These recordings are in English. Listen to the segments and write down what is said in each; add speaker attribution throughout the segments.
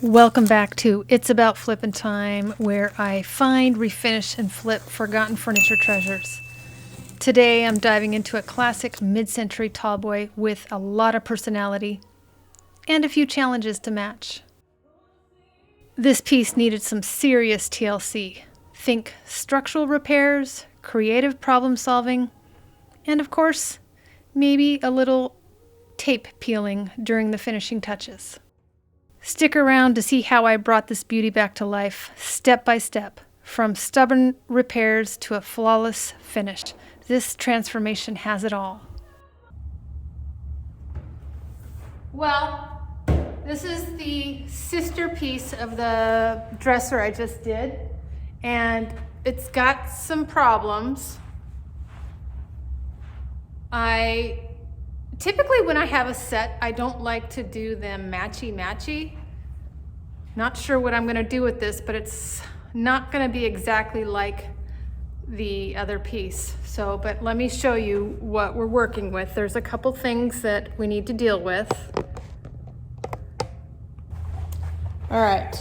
Speaker 1: Welcome back to It's About Flippin' Time, where I find, refinish, and flip forgotten furniture treasures. Today I'm diving into a classic mid-century tallboy with a lot of personality and a few challenges to match. This piece needed some serious TLC. Think structural repairs, creative problem solving, and of course, maybe a little tape peeling during the finishing touches. Stick around to see how I brought this beauty back to life, step by step, from stubborn repairs to a flawless finish. This transformation has it all. Well, this is the sister piece of the dresser I just did, and it's got some problems. Typically when I have a set, I don't like to do them matchy-matchy. Not sure what I'm gonna do with this, but it's not gonna be exactly like the other piece. But let me show you what we're working with. There's a couple things that we need to deal with. All right,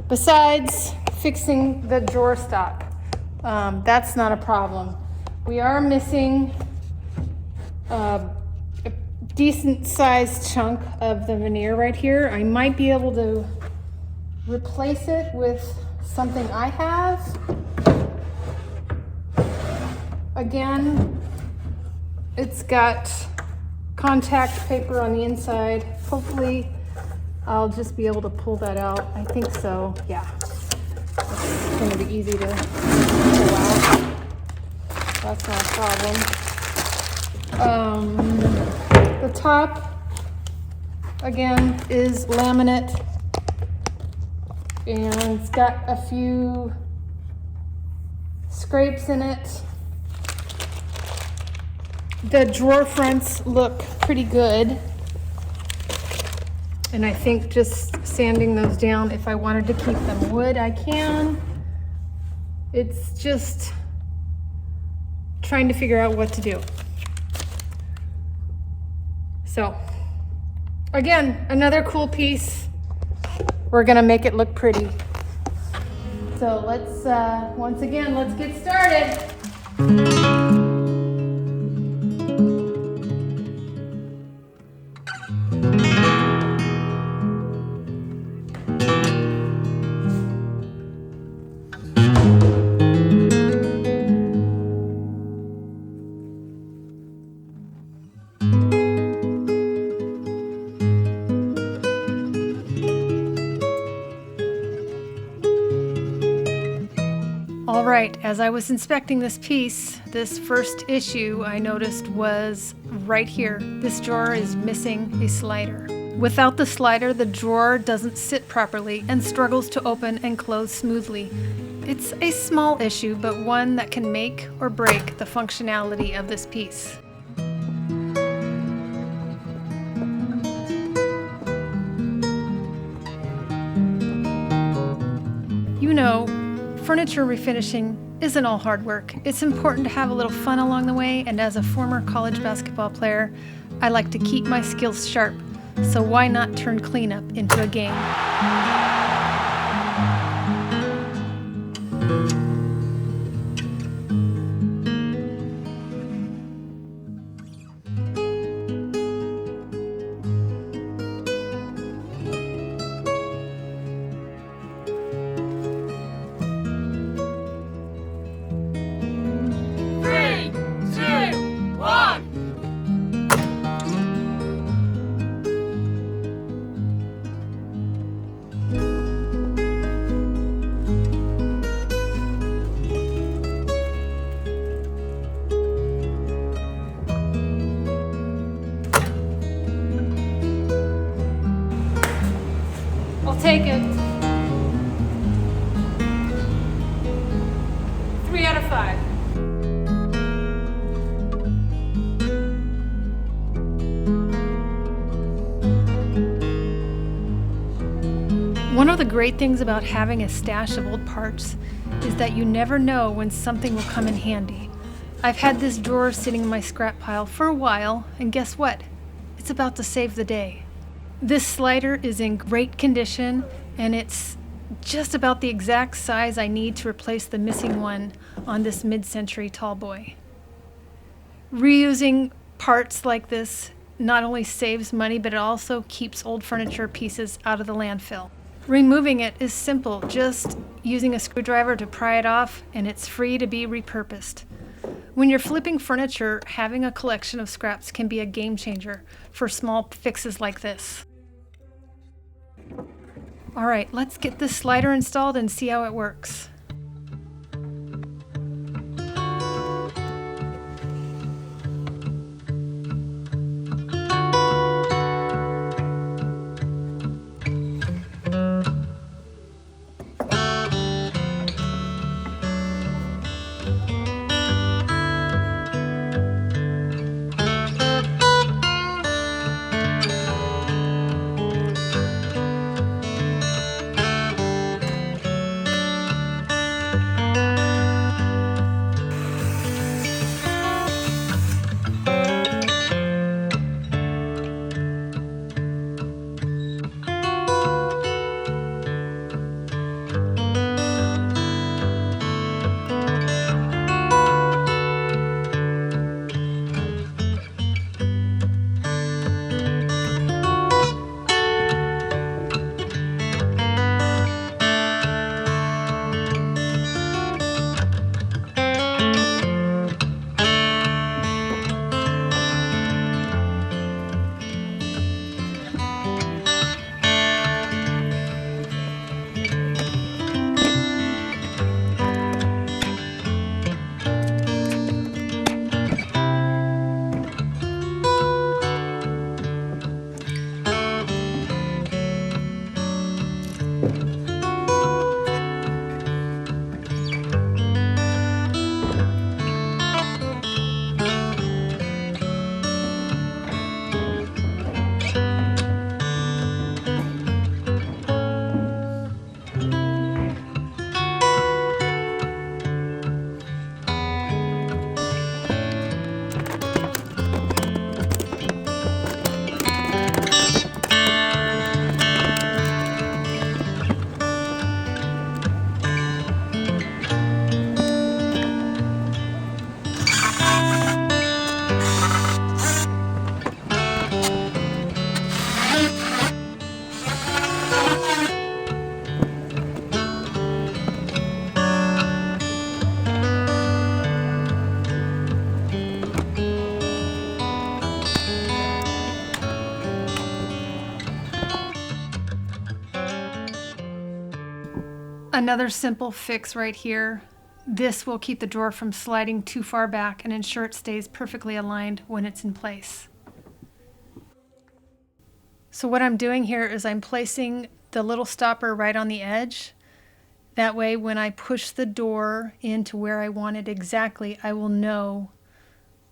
Speaker 1: besides fixing the drawer stop, that's not a problem. We are missing a decent sized chunk of the veneer right here. I might be able to replace it with something I have. Again, it's got contact paper on the inside. Hopefully I'll just be able to pull that out. I think so, yeah. It's gonna be easy to pull out. That's not a problem. The top, again, is laminate, and it's got a few scrapes in it. The drawer fronts look pretty good, and I think just sanding those down, if I wanted to keep them wood, I can. It's just trying to figure out what to do. So, again, another cool piece. We're gonna make it look pretty. So let's, once again, let's get started. All right, as I was inspecting this piece, this first issue I noticed was right here. This drawer is missing a slider. Without the slider, the drawer doesn't sit properly and struggles to open and close smoothly. It's a small issue, but one that can make or break the functionality of this piece. You know, furniture refinishing isn't all hard work. It's important to have a little fun along the way, and as a former college basketball player, I like to keep my skills sharp. So why not turn cleanup into a game? Take it. 3 out of 5. One of the great things about having a stash of old parts is that you never know when something will come in handy. I've had this drawer sitting in my scrap pile for a while, and guess what? It's about to save the day. This slider is in great condition, and it's just about the exact size I need to replace the missing one on this mid-century tallboy. Reusing parts like this not only saves money, but it also keeps old furniture pieces out of the landfill. Removing it is simple, just using a screwdriver to pry it off, and it's free to be repurposed. When you're flipping furniture, having a collection of scraps can be a game changer for small fixes like this. All right, let's get this slider installed and see how it works. Another simple fix right here. This will keep the drawer from sliding too far back and ensure it stays perfectly aligned when it's in place. So what I'm doing here is I'm placing the little stopper right on the edge. That way when I push the door into where I want it exactly, I will know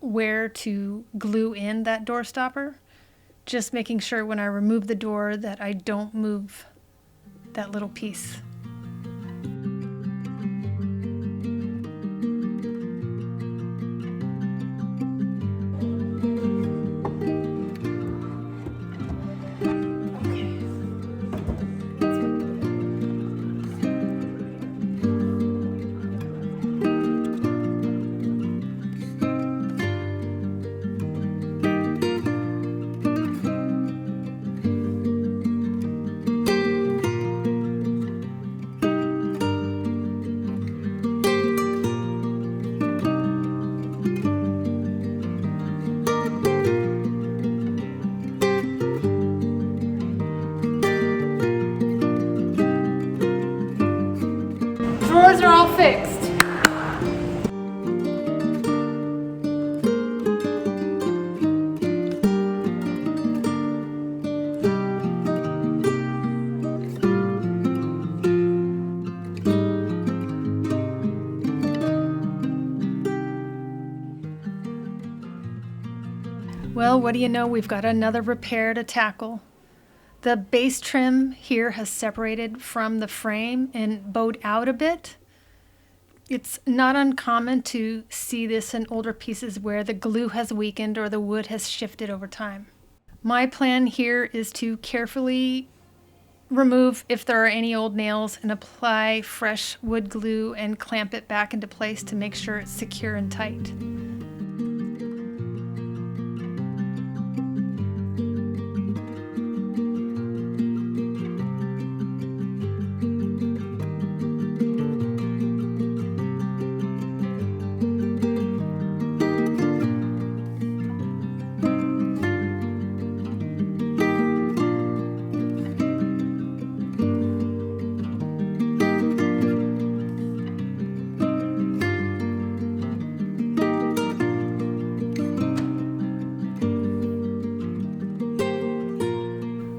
Speaker 1: where to glue in that door stopper. Just making sure when I remove the door that I don't move that little piece. Drawers are all fixed. Well, what do you know? We've got another repair to tackle. The base trim here has separated from the frame and bowed out a bit. It's not uncommon to see this in older pieces where the glue has weakened or the wood has shifted over time. My plan here is to carefully remove if there are any old nails and apply fresh wood glue and clamp it back into place to make sure it's secure and tight.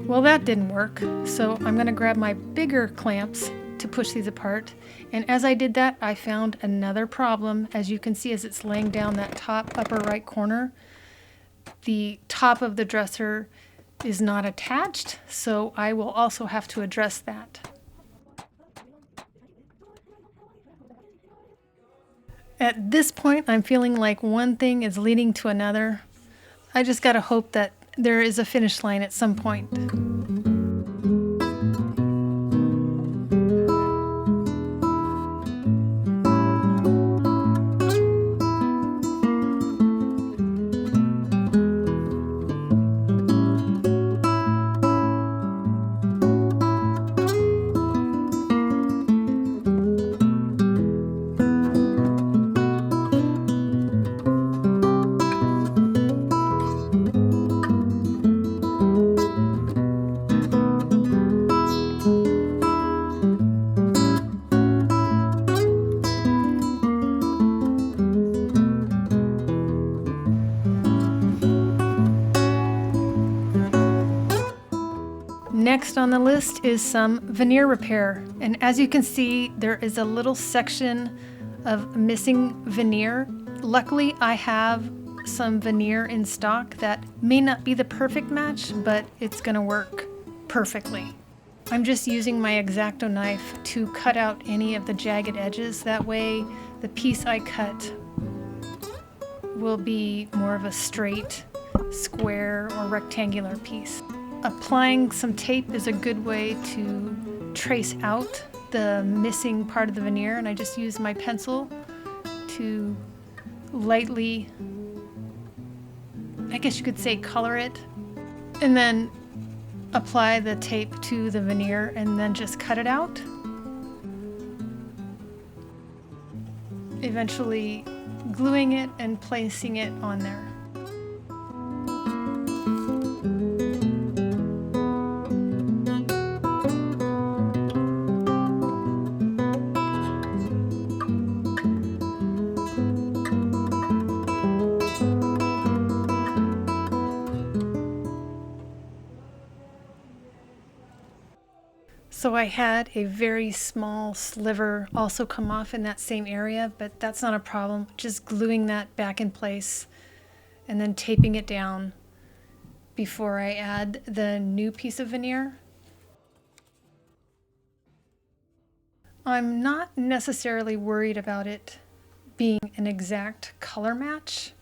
Speaker 1: Well, that didn't work, so I'm going to grab my bigger clamps to push these apart. And as I did that, I found another problem. As you can see, as it's laying down that top upper right corner, the top of the dresser is not attached, so I will also have to address that. At this point, I'm feeling like one thing is leading to another. I just gotta hope that there is a finish line at some point. Next on the list is some veneer repair, and as you can see, there is a little section of missing veneer. Luckily, I have some veneer in stock that may not be the perfect match, but it's gonna work perfectly. I'm just using my X-Acto knife to cut out any of the jagged edges. That way, the piece I cut will be more of a straight, square, or rectangular piece. Applying some tape is a good way to trace out the missing part of the veneer, and I just use my pencil to lightly, I guess you could say, color it, and then apply the tape to the veneer and then just cut it out. Eventually gluing it and placing it on there. So I had a very small sliver also come off in that same area, but that's not a problem. Just gluing that back in place and then taping it down before I add the new piece of veneer. I'm not necessarily worried about it being an exact color match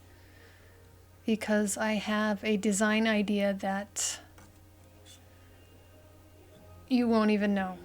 Speaker 1: because I have a design idea that you won't even know.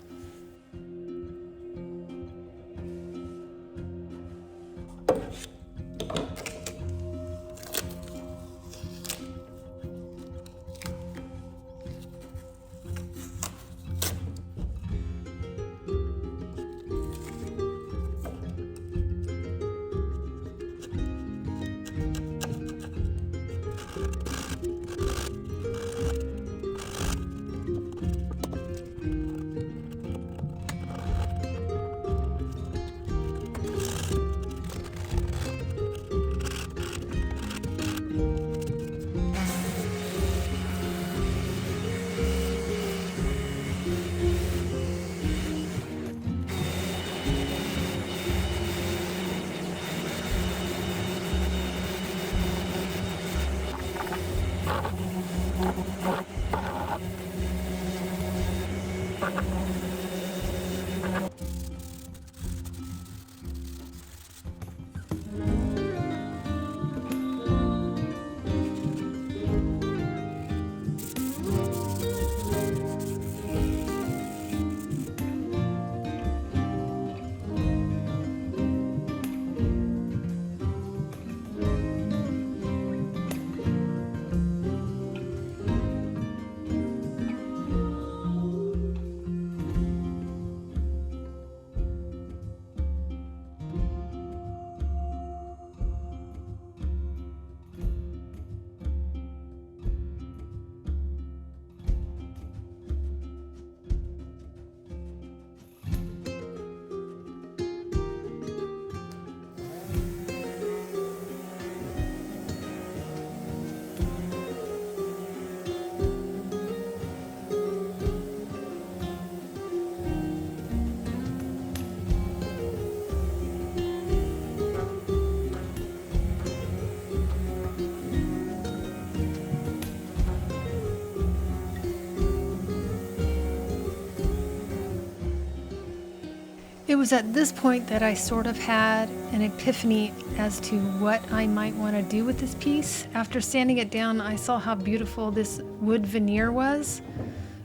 Speaker 1: It was at this point that I sort of had an epiphany as to what I might want to do with this piece. After sanding it down, I saw how beautiful this wood veneer was.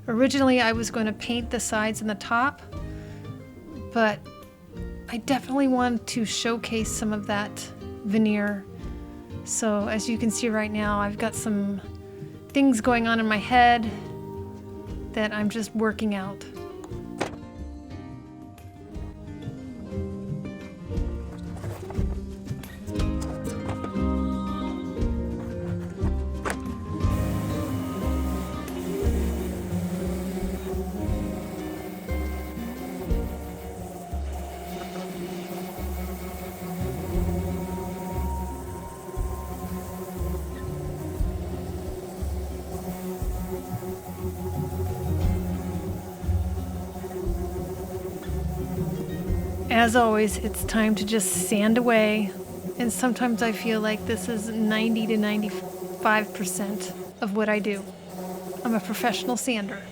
Speaker 1: Originally, I was going to paint the sides and the top, but I definitely want to showcase some of that veneer. So as you can see right now, I've got some things going on in my head that I'm just working out. As always, it's time to just sand away, and sometimes I feel like this is 90 to 95% of what I do. I'm a professional sander.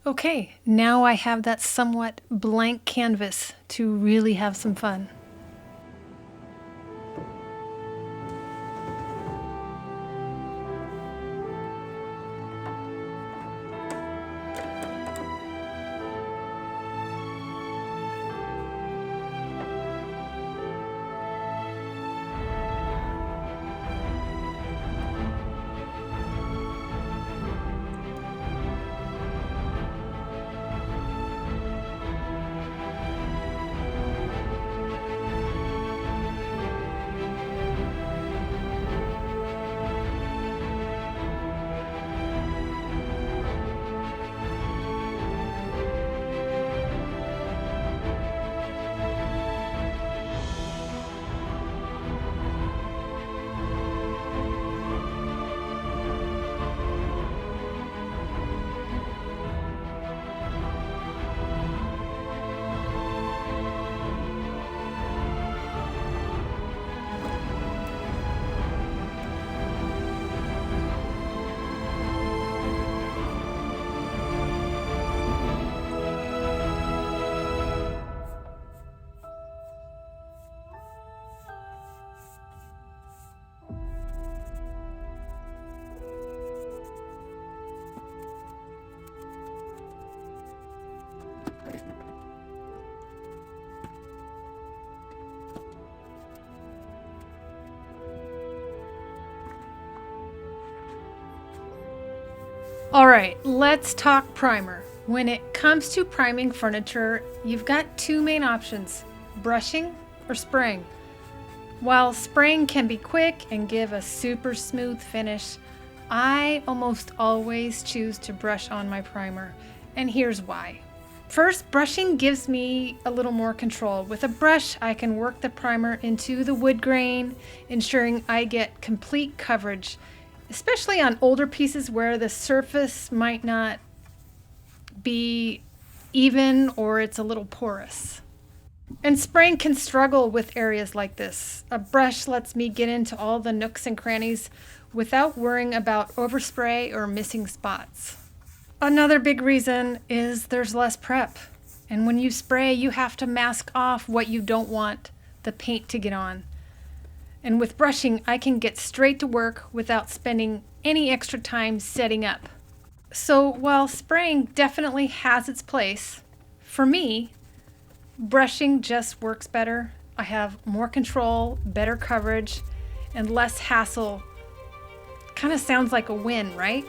Speaker 1: Okay, now I have that somewhat blank canvas to really have some fun. All right, let's talk primer. When it comes to priming furniture, you've got two main options, brushing or spraying. While spraying can be quick and give a super smooth finish, I almost always choose to brush on my primer, and here's why. First, brushing gives me a little more control. With a brush, I can work the primer into the wood grain, ensuring I get complete coverage, especially on older pieces where the surface might not be even or it's a little porous. And spraying can struggle with areas like this. A brush lets me get into all the nooks and crannies without worrying about overspray or missing spots. Another big reason is there's less prep. And when you spray, you have to mask off what you don't want the paint to get on. And with brushing, I can get straight to work without spending any extra time setting up. So while spraying definitely has its place, for me, brushing just works better. I have more control, better coverage, and less hassle Kind of sounds like a win, right?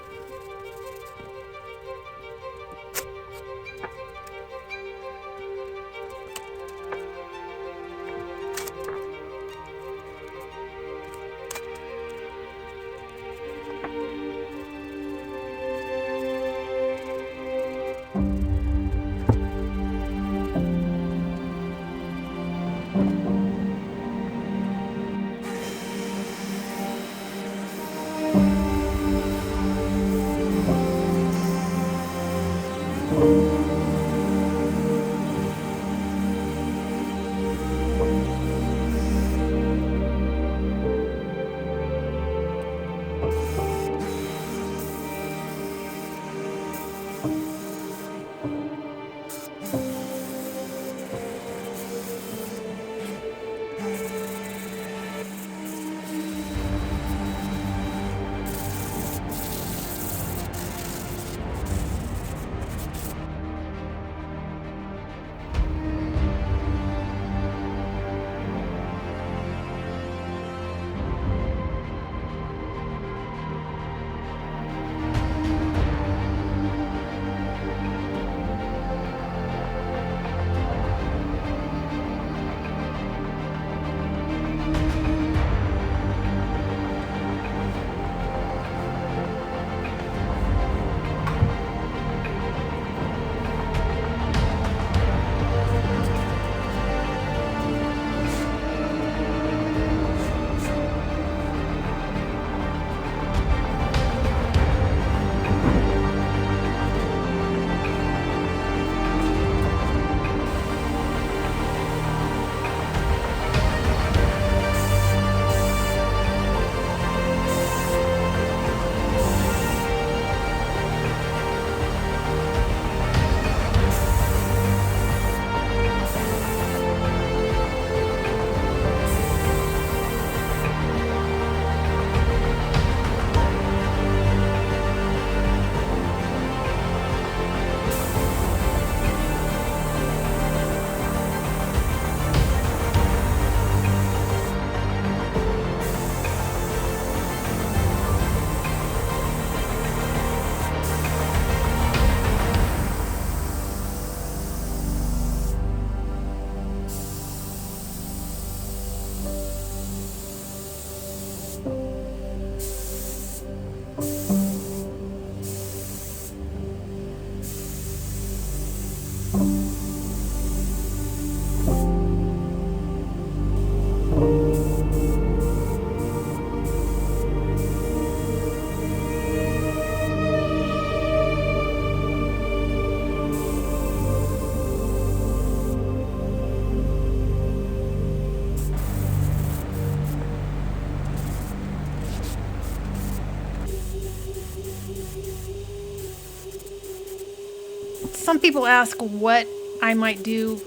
Speaker 1: Some people ask what I might do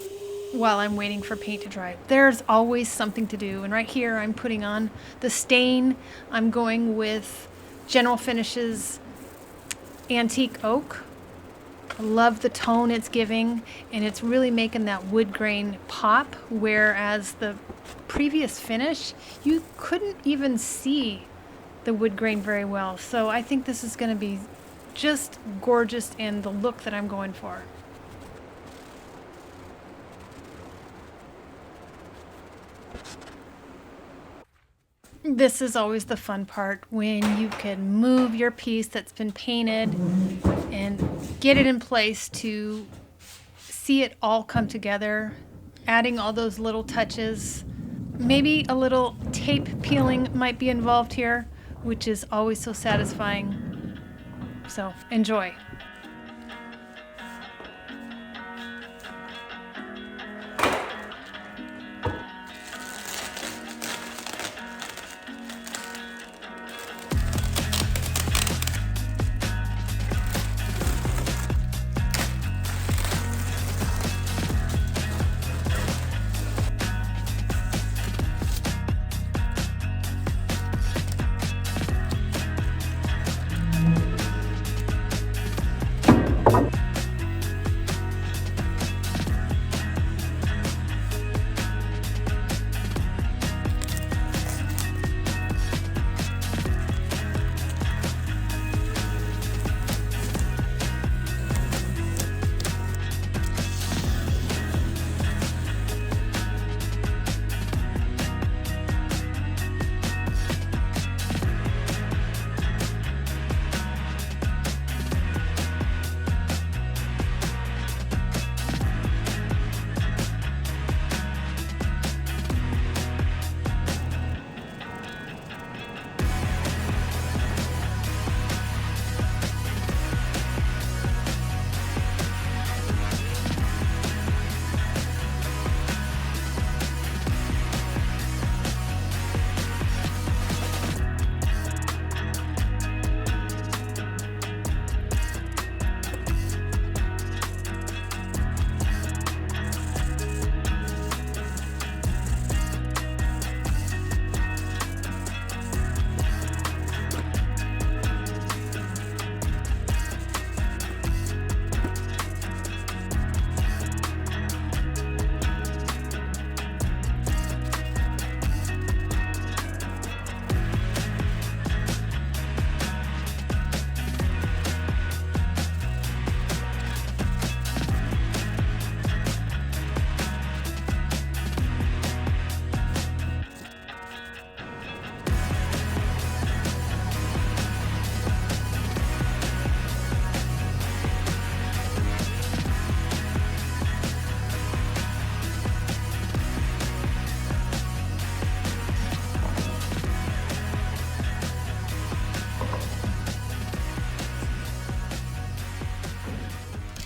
Speaker 1: while I'm waiting for paint to dry. There's always something to do. And right here I'm putting on the stain. I'm going with General Finishes Antique Oak. I love the tone it's giving, and it's really making that wood grain pop, whereas the previous finish, you couldn't even see the wood grain very well. So I think this is going to be just gorgeous in the look that I'm going for. This is always the fun part, when you can move your piece that's been painted and get it in place to see it all come together, adding all those little touches. Maybe a little tape peeling might be involved here, which is always so satisfying. So enjoy.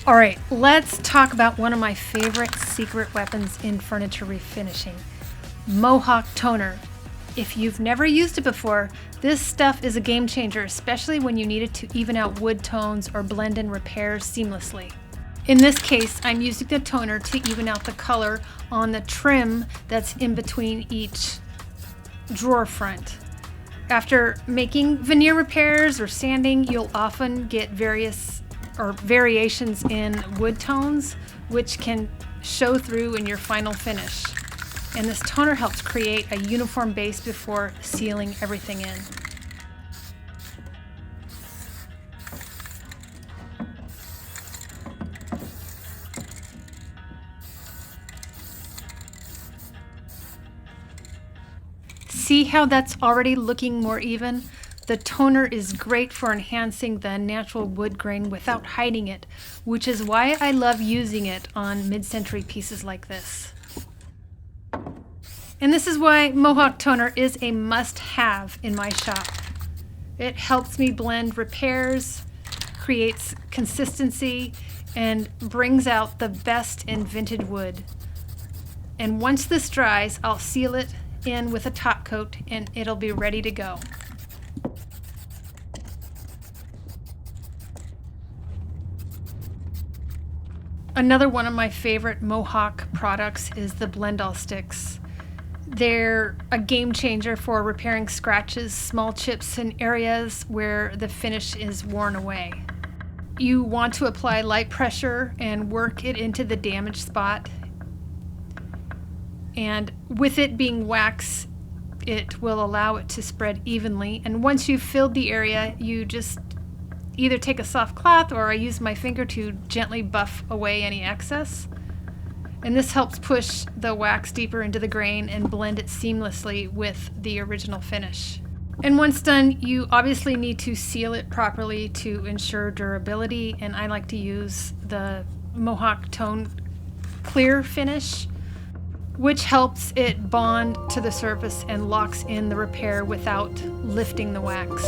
Speaker 1: All right, let's talk about one of my favorite secret weapons in furniture refinishing, Mohawk toner. If you've never used it before, this stuff is a game changer, especially when you need it to even out wood tones or blend in repairs seamlessly. In this case, I'm using the toner to even out the color on the trim that's in between each drawer front. After making veneer repairs or sanding, you'll often get variations in wood tones, which can show through in your final finish. And this toner helps create a uniform base before sealing everything in. See how that's already looking more even? The toner is great for enhancing the natural wood grain without hiding it, which is why I love using it on mid-century pieces like this. And this is why Mohawk toner is a must-have in my shop. It helps me blend repairs, creates consistency, and brings out the best in vintage wood. And once this dries, I'll seal it in with a top coat and it'll be ready to go. Another one of my favorite Mohawk products is the Blend-All Sticks. They're a game changer for repairing scratches, small chips, and areas where the finish is worn away. You want to apply light pressure and work it into the damaged spot. And with it being wax, it will allow it to spread evenly. And once you've filled the area, you just either take a soft cloth or I use my finger to gently buff away any excess. And this helps push the wax deeper into the grain and blend it seamlessly with the original finish. And once done, you obviously need to seal it properly to ensure durability. And I like to use the Mohawk Tone Clear finish, which helps it bond to the surface and locks in the repair without lifting the wax.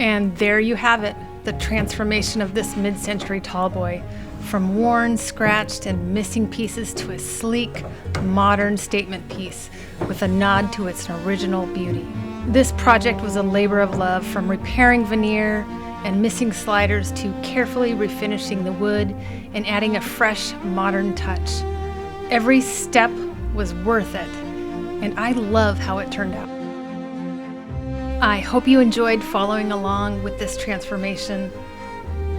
Speaker 1: And there you have it, the transformation of this mid-century tallboy, from worn, scratched, and missing pieces to a sleek, modern statement piece with a nod to its original beauty. This project was a labor of love, from repairing veneer and missing sliders to carefully refinishing the wood and adding a fresh, modern touch. Every step was worth it, and I love how it turned out. I hope you enjoyed following along with this transformation.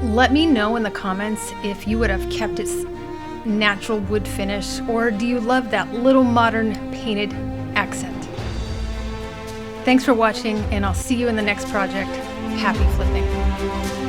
Speaker 1: Let me know in the comments if you would have kept its natural wood finish, or do you love that little modern painted accent? Thanks for watching, and I'll see you in the next project. Happy flipping.